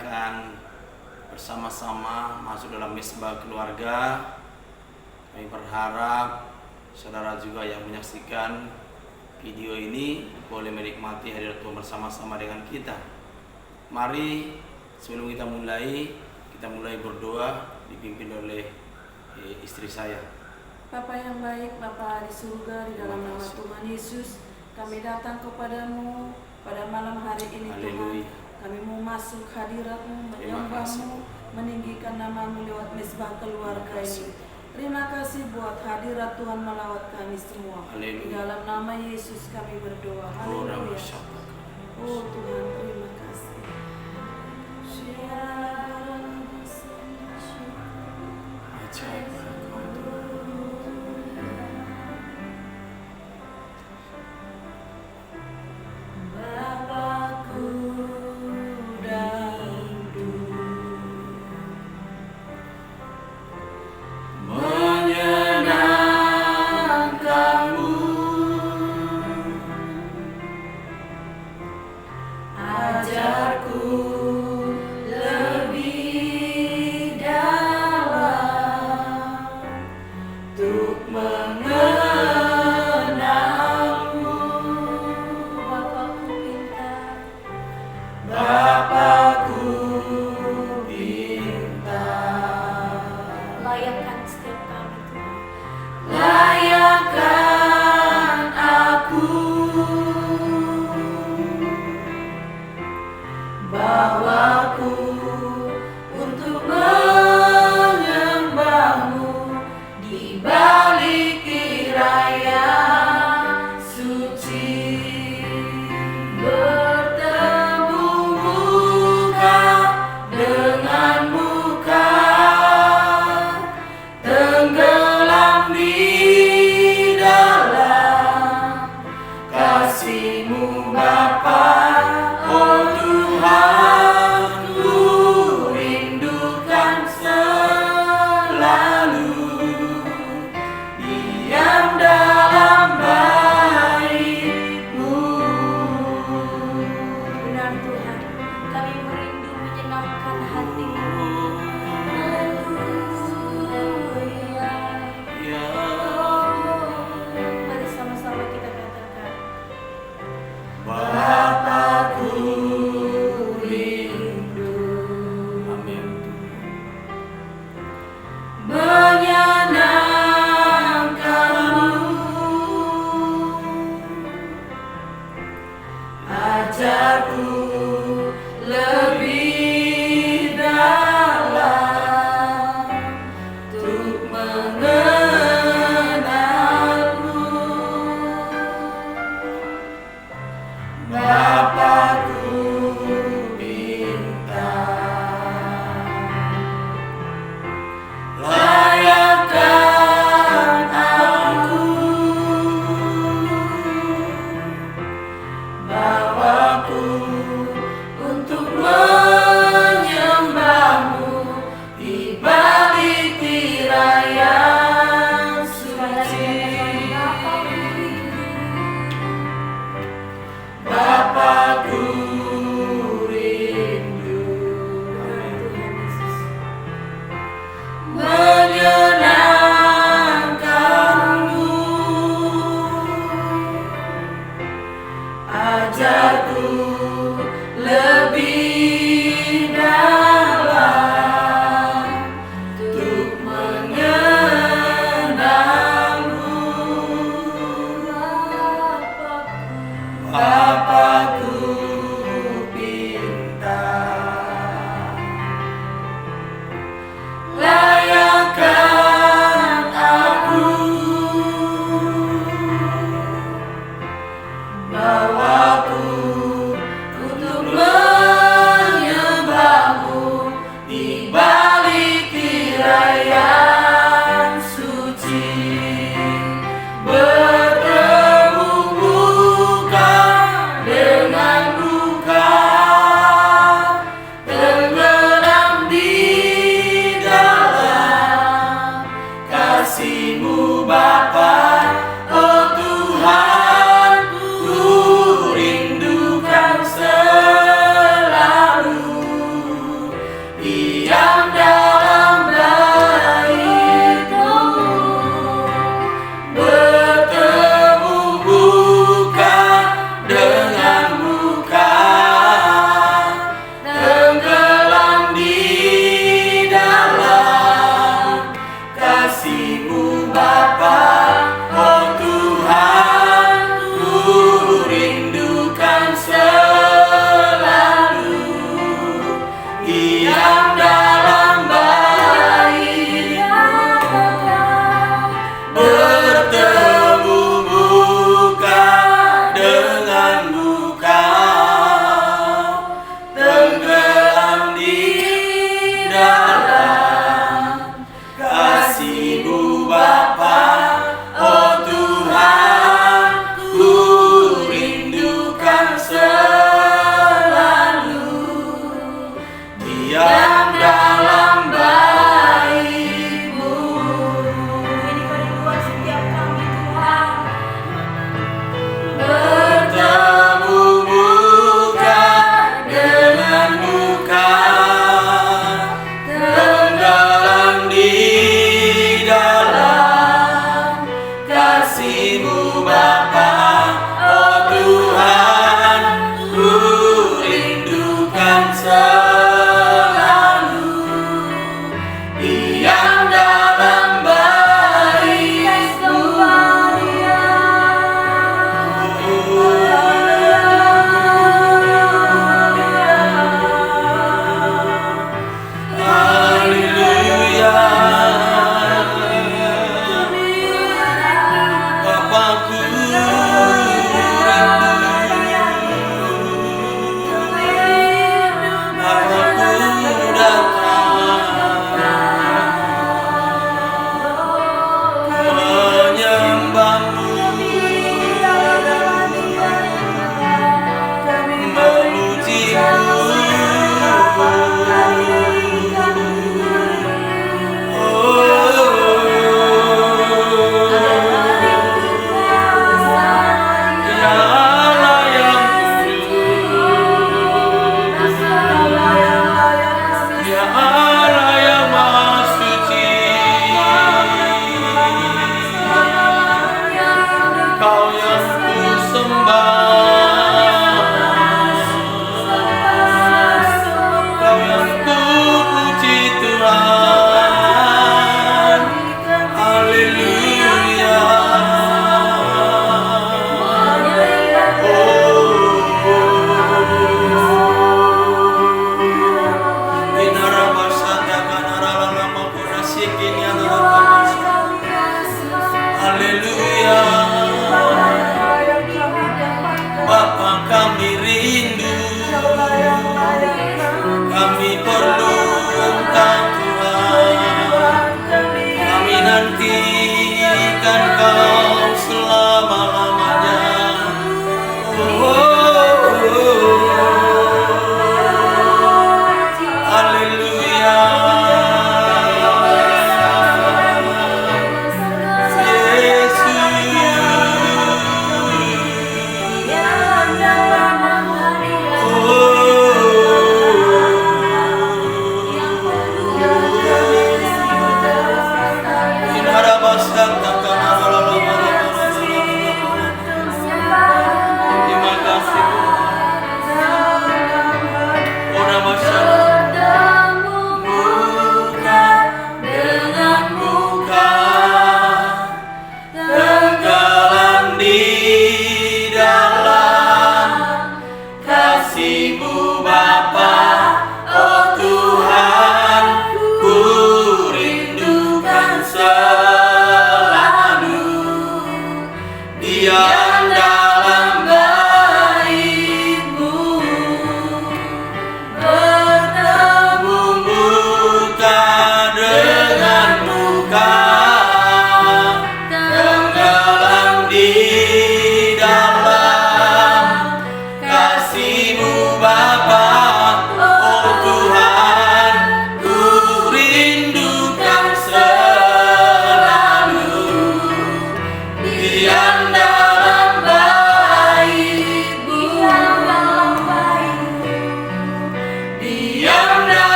akan bersama-sama masuk dalam mesbah keluarga. Kami berharap saudara juga yang menyaksikan video ini boleh menikmati hadirat Tuhan bersama-sama dengan kita. Mari sebelum kita mulai berdoa dipimpin oleh istri saya. Bapa yang baik, Bapa di surga, di dalam nama Tuhan Yesus, kami datang kepadamu pada malam hari ini. Haleluya. Tuhan, kami mau masuk hadirat-Mu, menyembah-Mu, meninggikan nama-Mu lewat mesbah keluarga ini. Terima kasih buat hadirat Tuhan melawat kami semua. Haleluya. Di dalam nama Yesus kami berdoa. Haleluya. Oh Tuhan, terima kasih. Ajaib. Ajarku lebih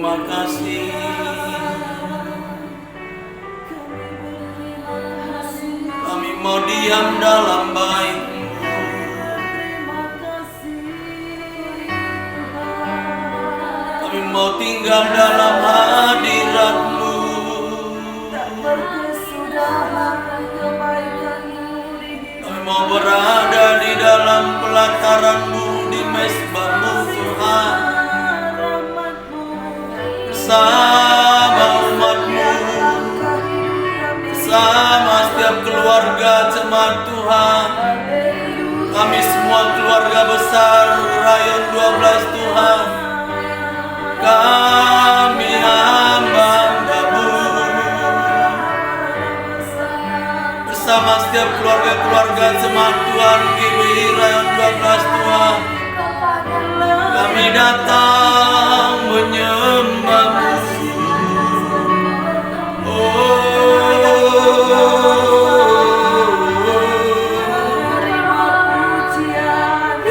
Terima kasih. Kami mau diam dalam bait-Mu. Kami mau tinggal dalam hadirat-Mu. Kami mau berada di dalam pelataran-Mu, di mezbah-Mu Tuhan, bersama umat-Mu, bersama setiap keluarga jemaat Tuhan. Kami semua keluarga besar Rayon 12 Tuhan. Kami hamba-Mu, bersama setiap keluarga-keluarga jemaat Tuhan GBI Rayon 12 Tuhan. Kami datang menyembah-Mu.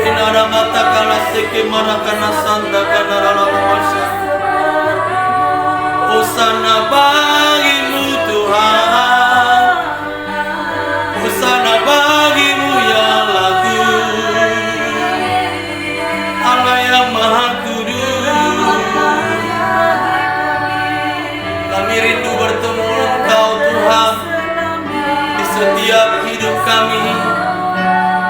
Inara mata kana seke marakana santa kana ralamasya. Hosana bagi-Mu Tuhan, hosana bagi-Mu ya lagu Allah yang Maha Kudus. Kami rindu bertemu Engkau Tuhan di setiap hidup kami,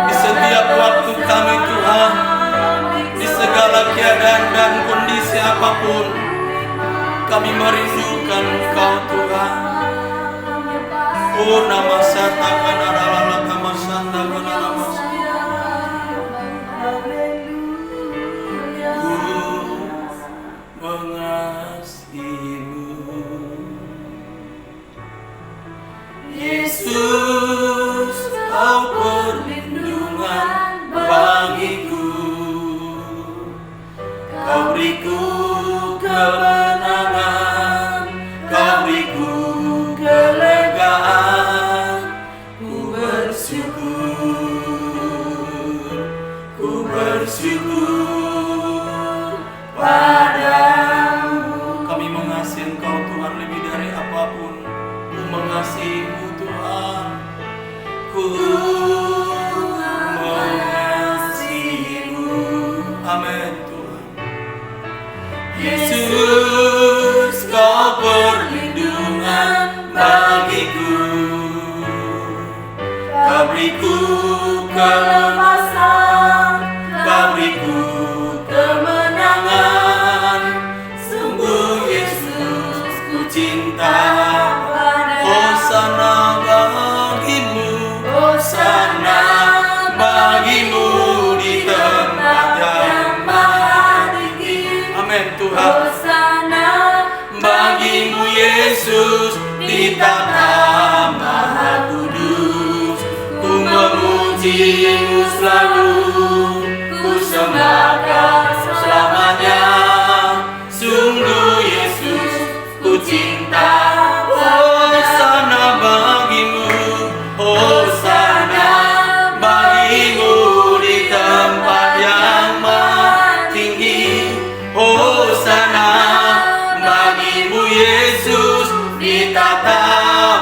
di setiap waktu kami Tuhan, di segala keadaan dan kondisi apapun. Kami merindukan Engkau Tuhan. Oh nama sata kana ralala kama santa kana ramas. Ku mengasihi-Mu Yesus, Kau perlindungan bagiku. Kau beriku kemenangan, Kau beriku kelegaan. Ku bersyukur padamu. Kami mengasihi Engkau Tuhan lebih dari apapun. Ku mengasihi-Mu Tuhan. Ku mengasihi-Mu. Amin Tuhan. Yesus, Kau perlindungan bagiku. Kau beriku kelepasan, Kau beriku kemenangan. Sungguh Yesus, ku cinta. Hosana bagi-Mu, hosana bagi-Mu di tempat yang maha tinggi. Amin Tuhan. Hosana bagi-Mu Yesus di tata maha kudus. Ku memuji-Mu selalu, ku sembah Kau selamanya. Sungguh Yesus, ku cinta. Hosana bagi-Mu, hosana bagi-Mu di tempat yang maha tinggi. Hosana bagi-Mu Yesus di tata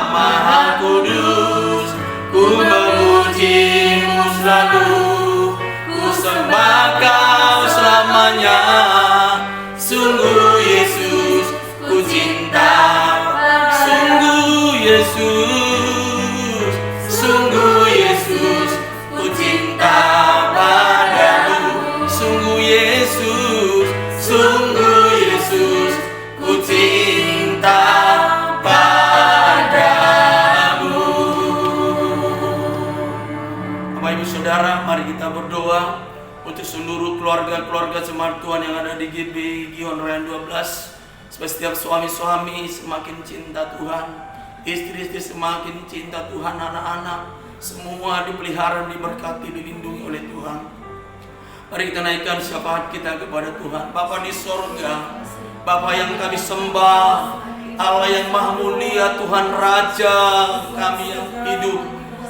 maha kudus. Ku memuji-Mu selalu, ku sembah Kau selamanya. Sungguh Yesus, ku cinta. Sungguh Yesus, sungguh Yesus, ku cinta padamu. Sungguh Yesus, sungguh Yesus, ku cinta padamu. Bapak Ibu Saudara, mari kita berdoa untuk seluruh keluarga-keluarga jemaat Tuhan yang ada di GBI Gion Rayon 12. Supaya setiap suami-suami semakin cinta Tuhan, istri-istri semakin cinta Tuhan, anak-anak semua dipelihara, diberkati, dilindungi oleh Tuhan. Mari kita naikkan syafaat kita kepada Tuhan. Bapa di sorga, Bapa yang kami sembah, Allah yang maha mulia, Tuhan Raja kami yang hidup.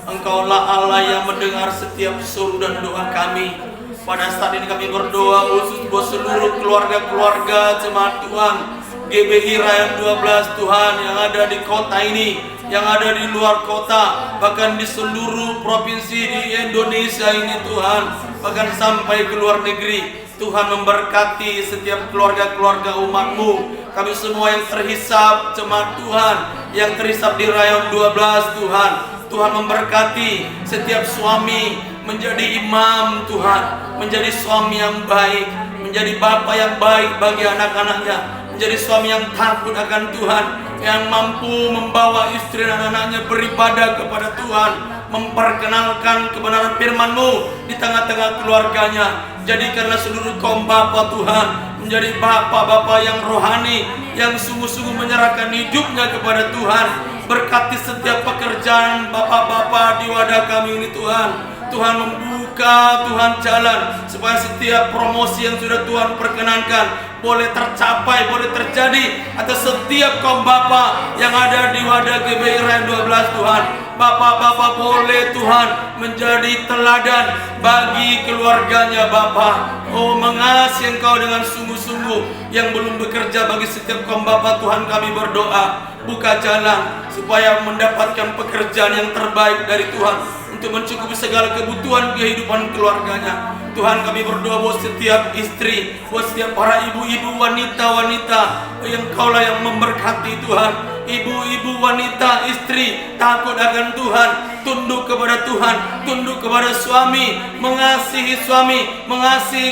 Engkaulah Allah yang mendengar setiap seru dan doa kami. Pada saat ini kami berdoa khusus buat seluruh keluarga-keluarga jemaat Tuhan GBI Rayon 12 Tuhan, yang ada di kota ini, yang ada di luar kota, bahkan di seluruh provinsi di Indonesia ini Tuhan, bahkan sampai ke luar negeri. Tuhan memberkati setiap keluarga-keluarga umat-Mu, kami semua yang terhisap jemaat Tuhan, yang terhisap di Rayon 12 Tuhan. Tuhan memberkati setiap suami menjadi imam Tuhan, menjadi suami yang baik, menjadi bapa yang baik bagi anak-anaknya, menjadi suami yang takut akan Tuhan, yang mampu membawa istri dan anak-anaknya beribadah kepada Tuhan, memperkenalkan kebenaran firman-Mu di tengah-tengah keluarganya. Jadikanlah seluruh kaum bapa Tuhan menjadi bapa-bapa yang rohani, yang sungguh-sungguh menyerahkan hidupnya kepada Tuhan. Berkati setiap pekerjaan bapak-bapak di wadah kami ini Tuhan. Tuhan membuka Tuhan jalan supaya setiap promosi yang sudah Tuhan perkenankan boleh tercapai, boleh terjadi atas setiap kaum bapa yang ada di wadah GBI Rayon 12 Tuhan. Bapak-bapak boleh Tuhan menjadi teladan bagi keluarganya Bapa. Oh, mengasihi Engkau dengan sungguh-sungguh. Yang belum bekerja, bagi setiap kaum bapa Tuhan kami berdoa, buka jalan supaya mendapatkan pekerjaan yang terbaik dari Tuhan untuk mencukupi segala kebutuhan kehidupan keluarganya. Tuhan, kami berdoa buat setiap istri, buat setiap para ibu-ibu, wanita-wanita yang Kaulah yang memberkati Tuhan. Ibu-ibu, wanita, istri takut akan Tuhan, tunduk kepada Tuhan, tunduk kepada suami, mengasihi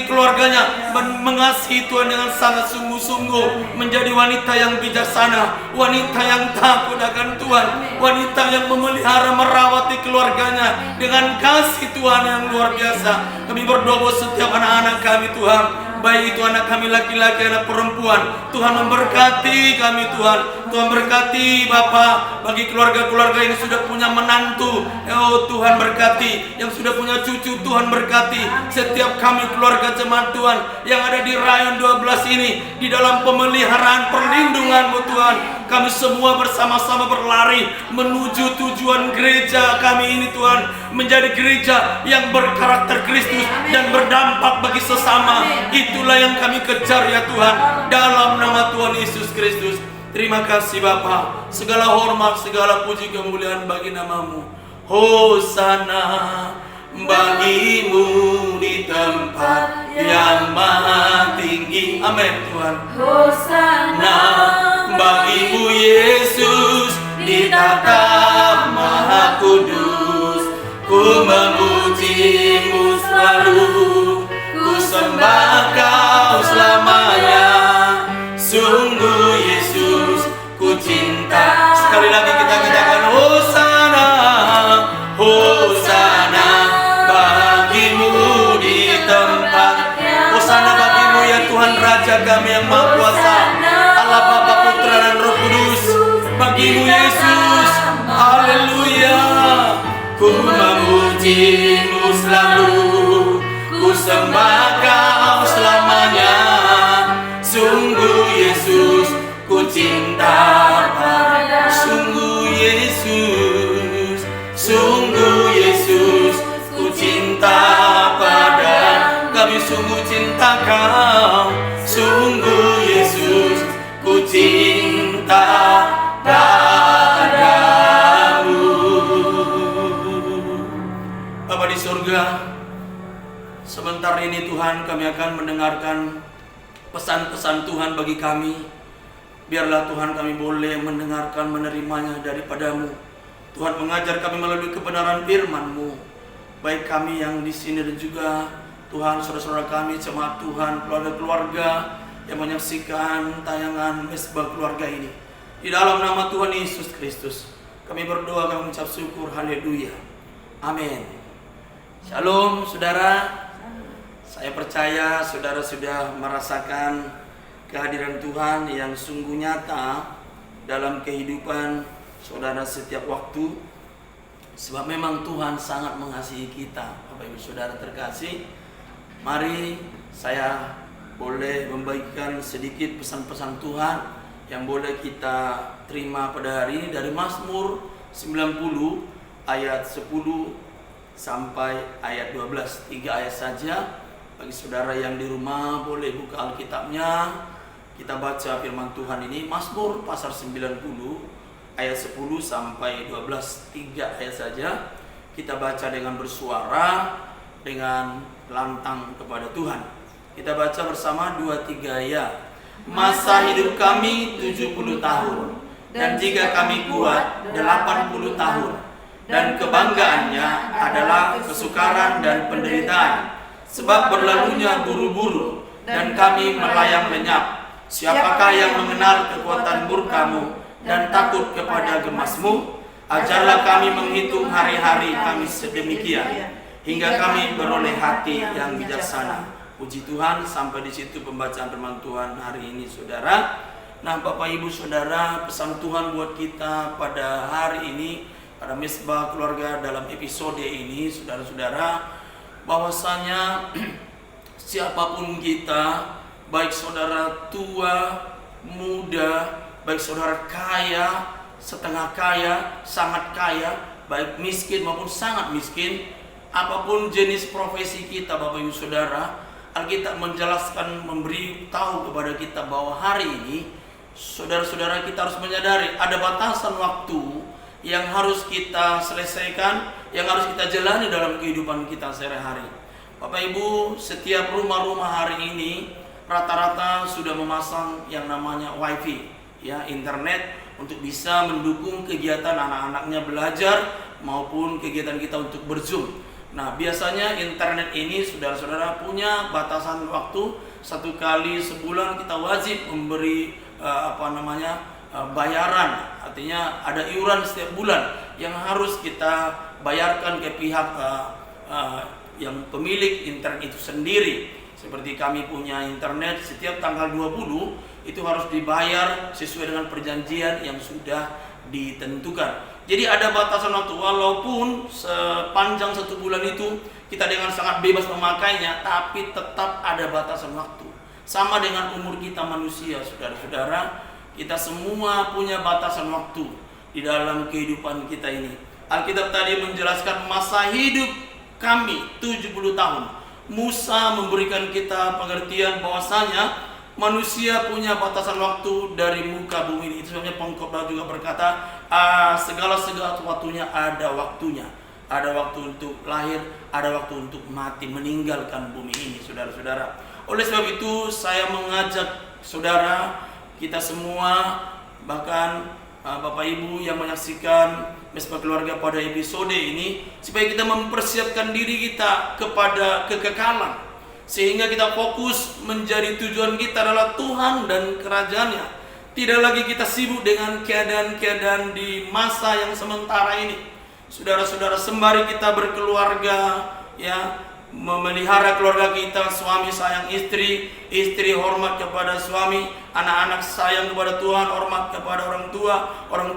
keluarganya, mengasihi Tuhan dengan sangat sungguh-sungguh, menjadi wanita yang bijaksana, wanita yang takut akan Tuhan, wanita yang memelihara, merawati keluarganya dengan kasih Tuhan yang luar biasa. Kami berdoa buat setiap anak-anak kami Tuhan, baik itu anak kami laki-laki, anak perempuan. Tuhan memberkati kami Tuhan. Tuhan berkati Bapa bagi keluarga-keluarga yang sudah punya menantu. Oh Tuhan berkati, yang sudah punya cucu Tuhan berkati. Setiap kami keluarga jemaat Tuhan yang ada di Rayon 12 ini, di dalam pemeliharaan perlindungan-Mu Tuhan, kami semua bersama-sama berlari menuju tujuan gereja kami ini Tuhan, menjadi gereja yang berkarakter Kristus dan berdampak bagi sesama. Itulah yang kami kejar ya Tuhan, dalam nama Tuhan Yesus Kristus. Terima kasih Bapa, segala hormat, segala puji kemuliaan bagi nama-Mu. Hosana bagimu di tempat yang maha tinggi. Amin Tuhan. Hosana bagimu Yesus di tatap maha kudus. Ku memuji-Mu selalu, ku sembah Kau selamanya. Sungguh Yesus ku cinta. Sekali lagi kita katakan Hosana, Hosana bagimu di tempat. Hosana bagimu ya Tuhan Raja kami yang Maha Kuasa, Allah Bapa, Putra dan Roh Kudus. Bagimu Yesus, haleluya. Ku memuji-Mu selalu, ku sembah Kau selamanya. Sungguh Yesus ku cinta pada. Sungguh Yesus, sungguh Yesus ku cinta pada. Kami sungguh cinta Kau. Sungguh Yesus ku cinta padamu. Bapa di surga, sebentar ini Tuhan kami akan mendengarkan pesan-pesan Tuhan bagi kami. Biarlah Tuhan kami boleh mendengarkan, menerimanya daripada-Mu. Tuhan mengajar kami melalui kebenaran firman-Mu, baik kami yang di sini dan juga Tuhan saudara-saudara kami, jemaat Tuhan, keluarga-keluarga yang menyaksikan tayangan Mesbah Keluarga ini. Di dalam nama Tuhan Yesus Kristus kami berdoa, kami mengucap syukur, haleluya, amin. Shalom saudara. Saya percaya saudara sudah merasakan kehadiran Tuhan yang sungguh nyata dalam kehidupan saudara setiap waktu. Sebab memang Tuhan sangat mengasihi kita. Bapak Ibu Saudara terkasih, mari saya boleh membagikan sedikit pesan-pesan Tuhan yang boleh kita terima pada hari ini dari Mazmur 90 ayat 10 sampai ayat 12. 3 ayat saja. Bagi saudara yang di rumah boleh buka Alkitabnya. Kita baca firman Tuhan ini Mazmur pasal 90 ayat 10 sampai 12, 3 ayat saja. Kita baca dengan bersuara, dengan lantang kepada Tuhan. Kita baca bersama 2-3 ya. Masa hidup kami 70 tahun, dan jika kami kuat 80 tahun, dan kebanggaannya adalah kesukaran dan penderitaan, sebab berlalunya buru-buru, dan kami melayang lenyap. Siapakah yang mengenal kekuatan murka-Mu dan takut kepada gemas-Mu? Ajarlah kami menghitung hari-hari kami sedemikian, hingga kami beroleh hati yang bijaksana. Puji Tuhan, sampai di situ pembacaan firman Tuhan hari ini, saudara. Nah, Bapak Ibu Saudara, pesan Tuhan buat kita pada hari ini, pada Mesbah Keluarga dalam episode ini, saudara-saudara, bahwasanya siapapun kita, baik saudara tua, muda, baik saudara kaya, setengah kaya, sangat kaya, baik miskin maupun sangat miskin, apapun jenis profesi kita, Bapak Ibu Saudara, Alkitab menjelaskan, memberi tahu kepada kita bahwa hari ini saudara-saudara kita harus menyadari ada batasan waktu yang harus kita selesaikan, yang harus kita jalani dalam kehidupan kita sehari-hari. Bapak Ibu, setiap rumah-rumah hari ini rata-rata sudah memasang yang namanya wifi, ya, internet, untuk bisa mendukung kegiatan anak-anaknya belajar maupun kegiatan kita untuk berzoom. Nah, biasanya internet ini saudara-saudara punya batasan waktu, 1 kali sebulan kita wajib memberi bayaran, artinya ada iuran setiap bulan yang harus kita bayarkan ke pihak yang pemilik internet itu sendiri. Seperti kami punya internet setiap tanggal 20 itu harus dibayar sesuai dengan perjanjian yang sudah ditentukan. Jadi ada batasan waktu, walaupun sepanjang 1 bulan itu kita dengan sangat bebas memakainya, tapi tetap ada batasan waktu. Sama dengan umur kita manusia, saudara-saudara, kita semua punya batasan waktu di dalam kehidupan kita ini. Alkitab tadi menjelaskan masa hidup kami 70 tahun. Musa memberikan kita pengertian bahwasanya manusia punya batasan waktu dari muka bumi ini. Itu sebabnya pengkhotbah juga berkata, segala waktunya ada waktunya. Ada waktu untuk lahir, ada waktu untuk mati, meninggalkan bumi ini, saudara-saudara. Oleh sebab itu saya mengajak saudara, kita semua, bahkan Bapak Ibu yang menyaksikan Mesbah Keluarga pada episode ini, supaya kita mempersiapkan diri kita kepada kekekalan, sehingga kita fokus menjadi tujuan kita adalah Tuhan dan kerajaannya. Tidak lagi kita sibuk dengan keadaan-keadaan di masa yang sementara ini. Saudara-saudara, sembari kita berkeluarga, ya, memelihara keluarga kita, suami sayang istri, istri hormat kepada suami, anak-anak sayang kepada Tuhan, hormat kepada orang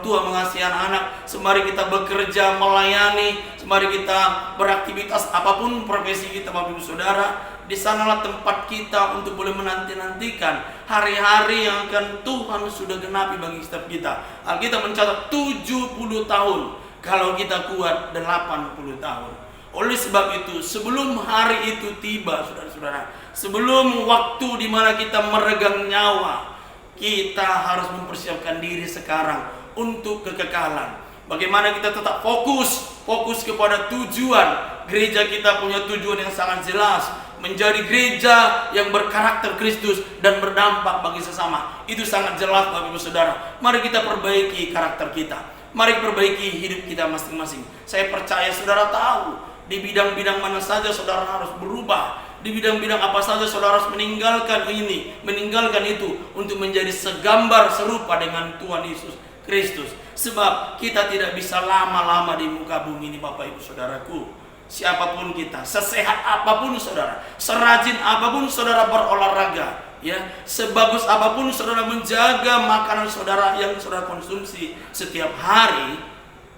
tua mengasihi anak-anak. Sembari kita bekerja, melayani, sembari kita beraktivitas apapun profesi kita, Bapak Ibu Saudara, di sanalah tempat kita untuk boleh menanti-nantikan hari-hari yang akan Tuhan sudah genapi bagi setiap kita. Alkitab mencatat 70 tahun, kalau kita kuat 80 tahun. Oleh sebab itu, sebelum hari itu tiba, saudara-saudara, sebelum waktu di mana kita meregang nyawa, kita harus mempersiapkan diri sekarang untuk kekekalan. Bagaimana kita tetap fokus kepada tujuan. Gereja kita punya tujuan yang sangat jelas, menjadi gereja yang berkarakter Kristus dan berdampak bagi sesama. Itu sangat jelas, Bapak Ibu Saudara. Mari kita perbaiki karakter kita. Mari perbaiki hidup kita masing-masing. Saya percaya saudara tahu di bidang-bidang mana saja saudara harus berubah, di bidang-bidang apa saja saudara harus meninggalkan ini, meninggalkan itu, untuk menjadi segambar serupa dengan Tuhan Yesus Kristus. Sebab kita tidak bisa lama-lama di muka bumi ini, Bapak Ibu Saudaraku. Siapapun kita, sesehat apapun saudara, serajin apapun saudara berolahraga, ya, sebagus apapun saudara menjaga makanan saudara yang saudara konsumsi setiap hari,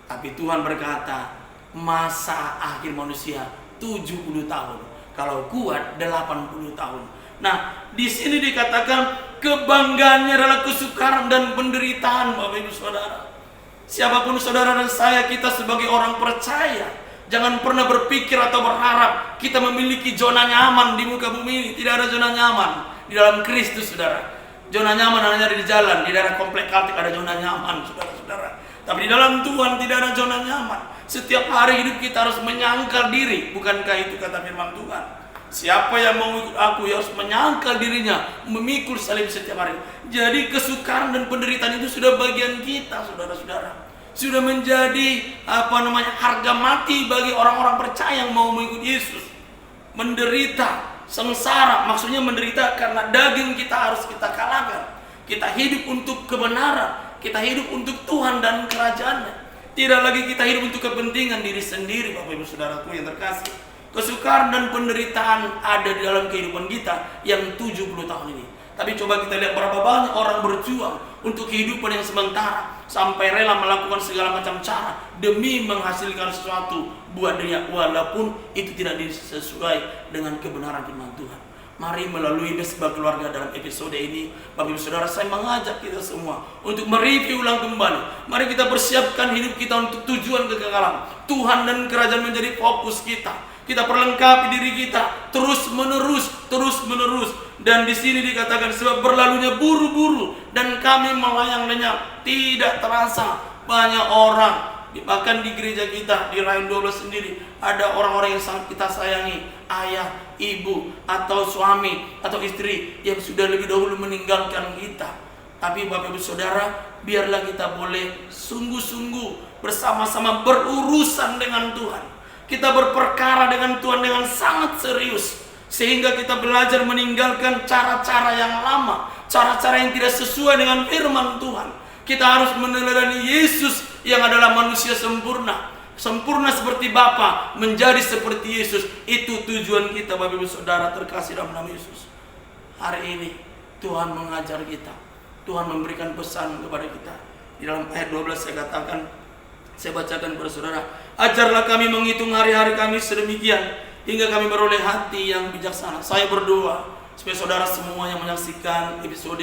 tapi Tuhan berkata, masa akhir manusia 70 tahun, kalau kuat 80 tahun. Nah, di sini dikatakan kebanggaannya adalah kesukaran dan penderitaan, Bapak Ibu Saudara. Siapapun saudara dan saya, kita sebagai orang percaya, jangan pernah berpikir atau berharap kita memiliki zona nyaman di muka bumi ini. Tidak ada zona nyaman di dalam Kristus, saudara. Zona nyaman hanya ada di jalan, di daerah komplek Kaltik ada zona nyaman, saudara-saudara. Tapi di dalam Tuhan tidak ada zona nyaman. Setiap hari hidup kita harus menyangkal diri. Bukankah itu kata firman Tuhan? Siapa yang mau ikut aku ya harus menyangkal dirinya, memikul salib setiap hari. Jadi kesukaran dan penderitaan itu sudah bagian kita, saudara-saudara. Sudah menjadi harga mati bagi orang-orang percaya yang mau mengikut Yesus. Menderita, sengsara, maksudnya menderita karena daging kita harus kita kalahkan. Kita hidup untuk kebenaran, kita hidup untuk Tuhan dan kerajaannya. Tidak lagi kita hidup untuk kepentingan diri sendiri, Bapak Ibu Saudaraku yang terkasih. Kesukaran dan penderitaan ada di dalam kehidupan kita yang 70 tahun ini. Tapi coba kita lihat berapa banyak orang berjuang untuk kehidupan yang sementara, sampai rela melakukan segala macam cara demi menghasilkan sesuatu buat dirinya, walaupun itu tidak sesuai dengan kebenaran firman Tuhan. Mari melalui Mesbah Keluarga dalam episode ini, Bapak Ibu Saudara, saya mengajak kita semua untuk mereview ulang kembali. Mari kita persiapkan hidup kita untuk tujuan kekekalan. Tuhan dan kerajaan menjadi fokus kita. Kita perlengkapi diri kita terus menerus. Dan di sini dikatakan sebab berlalunya buru-buru dan kami melayang lenyap, tidak terasa. Banyak orang, bahkan di gereja kita di Rayon 12 sendiri, ada orang-orang yang sangat kita sayangi, ayah, ibu, atau suami, atau istri yang sudah lebih dahulu meninggalkan kita. Tapi Bapak Ibu Saudara, biarlah kita boleh sungguh-sungguh bersama-sama berurusan dengan Tuhan. Kita berperkara dengan Tuhan dengan sangat serius, sehingga kita belajar meninggalkan cara-cara yang lama, cara-cara yang tidak sesuai dengan firman Tuhan. Kita harus meneladani Yesus yang adalah manusia sempurna, sempurna seperti Bapa, menjadi seperti Yesus. Itu tujuan kita, Bapak Ibu Saudara terkasih dalam nama Yesus. Hari ini Tuhan mengajar kita, Tuhan memberikan pesan kepada kita. Di dalam ayat 12 saya katakan, saya bacakan kepada saudara, ajarlah kami menghitung hari-hari kami sedemikian hingga kami beroleh hati yang bijaksana. Saya berdoa supaya saudara semua yang menyaksikan episode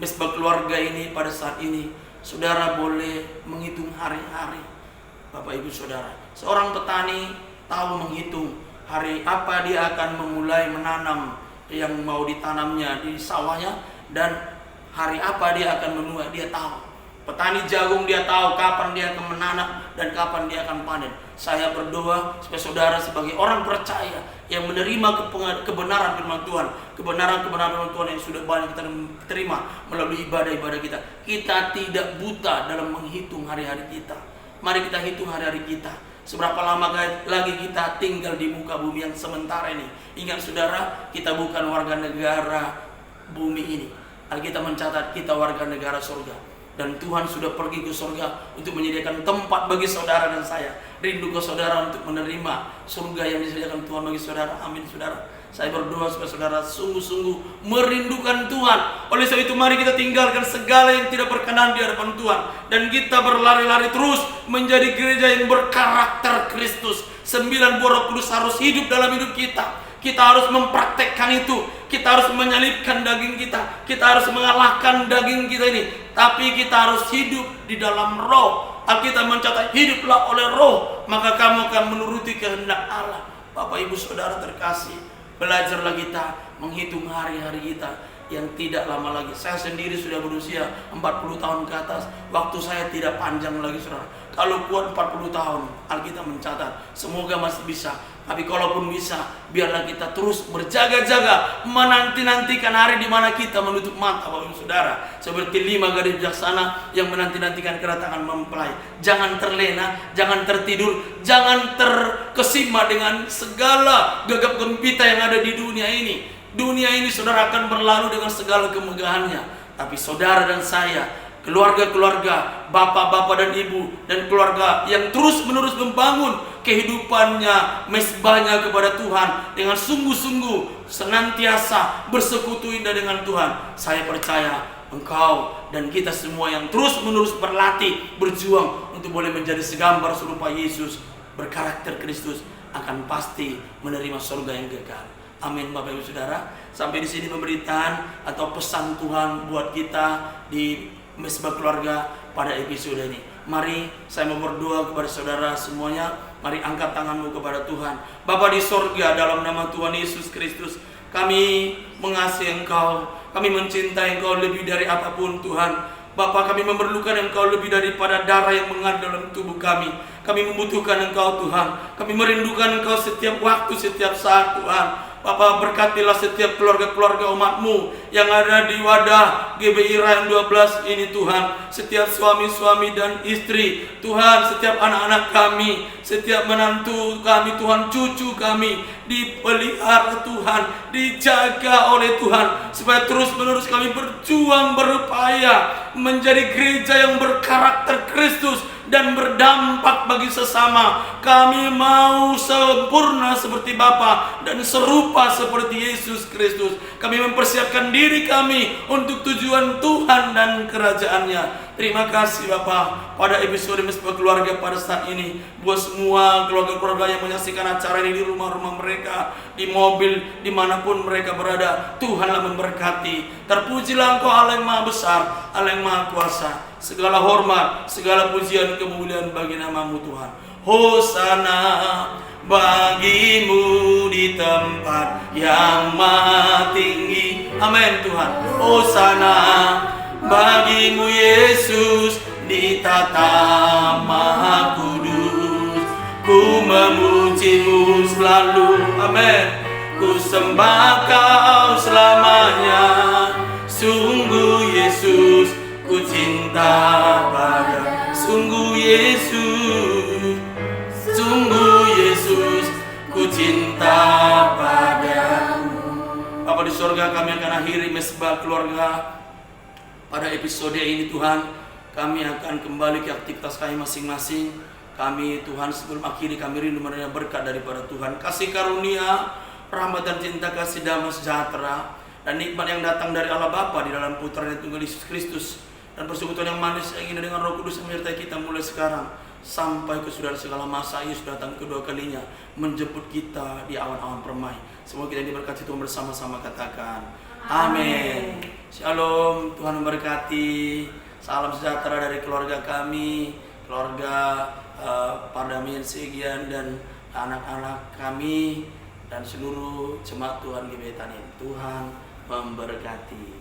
Mesbah Keluarga ini pada saat ini, saudara boleh menghitung hari-hari. Bapak Ibu Saudara, seorang petani tahu menghitung hari apa dia akan memulai menanam yang mau ditanamnya di sawahnya, dan hari apa dia akan menuai, dia tahu. Petani jagung dia tahu kapan dia akan menanam dan kapan dia akan panen. Saya berdoa supaya saudara sebagai orang percaya yang menerima kebenaran firman Tuhan, kebenaran firman Tuhan yang sudah banyak kita terima melalui ibadah-ibadah kita, kita tidak buta dalam menghitung hari-hari kita. Mari kita hitung hari-hari kita. Seberapa lama lagi kita tinggal di muka bumi yang sementara ini. Ingat saudara, kita bukan warga negara bumi ini. Alkitab mencatat kita warga negara surga. Dan Tuhan sudah pergi ke surga untuk menyediakan tempat bagi saudara dan saya. Rindu ke saudara untuk menerima surga yang disediakan Tuhan bagi saudara. Amin saudara. Saya berdoa supaya saudara sungguh-sungguh merindukan Tuhan. Oleh sebab itu mari kita tinggalkan segala yang tidak berkenan di hadapan Tuhan, dan kita berlari-lari terus menjadi gereja yang berkarakter Kristus. 9 buah Roh Kudus harus hidup dalam hidup kita. Kita harus mempraktekkan itu. Kita harus menyalibkan daging kita. Kita harus mengalahkan daging kita ini. Tapi kita harus hidup di dalam Roh. Alkitab mencatat, hiduplah oleh Roh, maka kamu akan menuruti kehendak Allah. Bapak Ibu Saudara terkasih, belajarlah kita menghitung hari-hari kita yang tidak lama lagi. Saya sendiri sudah berusia 40 tahun ke atas. Waktu saya tidak panjang lagi saudara. Kalau kuat 40 tahun, Alkitab mencatat, semoga masih bisa. Tapi kalaupun bisa, biarlah kita terus berjaga-jaga menanti-nantikan hari di mana kita menutup mata, Bapak Ibu Saudara. Seperti 5 gadis bijaksana yang menanti-nantikan kedatangan mempelai. Jangan terlena, jangan tertidur, jangan terkesima dengan segala gegap gempita yang ada di dunia ini. Dunia ini saudara akan berlalu dengan segala kemegahannya. Tapi saudara dan saya, keluarga-keluarga, bapak-bapak dan ibu, dan keluarga yang terus-menerus membangun kehidupannya, mesbahnya kepada Tuhan dengan sungguh-sungguh, senantiasa bersekutu indah dengan Tuhan. Saya percaya engkau dan kita semua yang terus-menerus berlatih, berjuang untuk boleh menjadi segambar serupa Yesus, berkarakter Kristus, akan pasti menerima surga yang kekal. Amin Bapak Ibu Saudara. Sampai di sini pemberitaan atau pesan Tuhan buat kita di Mesbah Keluarga pada episode ini. Mari saya mau berdoa kepada saudara semuanya. Mari angkat tanganmu kepada Tuhan. Bapa di sorga, dalam nama Tuhan Yesus Kristus, kami mengasihi Engkau. Kami mencintai Engkau lebih dari apapun Tuhan. Bapa, kami memerlukan Engkau lebih daripada darah yang mengalir dalam tubuh kami. Kami membutuhkan Engkau Tuhan. Kami merindukan Engkau setiap waktu, setiap saat Tuhan. Bapa, berkatilah setiap keluarga-keluarga umat-Mu yang ada di wadah GBI Rayon 12 ini Tuhan. Setiap suami-suami dan istri Tuhan, setiap anak-anak kami, setiap menantu kami Tuhan, cucu kami dipelihara Tuhan, dijaga oleh Tuhan, supaya terus-menerus kami berjuang, berupaya menjadi gereja yang berkarakter Kristus dan berdampak bagi sesama. Kami mau sempurna seperti Bapa dan serupa seperti Yesus Kristus. Kami mempersiapkan diri kami untuk tujuan Tuhan dan kerajaannya. Terima kasih Bapa, pada episode Mesbah Keluarga pada saat ini, buat semua keluarga-keluarga yang menyaksikan acara ini di rumah-rumah mereka, di mobil, dimanapun mereka berada, Tuhanlah memberkati. Terpujilah Engkau Allah yang Maha Besar, Allah yang Maha Kuasa. Segala hormat, segala pujian, kemuliaan bagi nama-Mu Tuhan. Hosana bagimu di tempat yang maha tinggi. Amin Tuhan. Hosana bagimu Yesus di tata maha kudus. Ku memujimu selalu. Amin. Ku sembah Kau selamanya. Sungguh Yesus, ku cinta pada. Sungguh Yesus, sungguh Yesus, ku cinta padamu. Bapa di surga, kami akan akhiri Mesbah Keluarga pada episode ini Tuhan. Kami akan kembali ke aktivitas kami masing-masing. Kami Tuhan, sebelum akhiri kami rindu menerima berkat daripada Tuhan. Kasih karunia, rahmat dan cinta kasih damai sejahtera dan nikmat yang datang dari Allah Bapa di dalam putranya Tunggal Yesus Kristus, dan persekutuan yang manis yang indah dengan Roh Kudus yang menyertai kita mulai sekarang sampai kesudahan segala masa. Yesus datang kedua kalinya menjemput kita di awan-awan permai. Semoga kita diberkati Tuhan bersama-sama, katakan amin. Shalom, Tuhan memberkati. Salam sejahtera dari keluarga kami, keluarga Pardamian Segian dan anak-anak kami dan seluruh jemaat Tuhan GBI Tanin. Tuhan memberkati.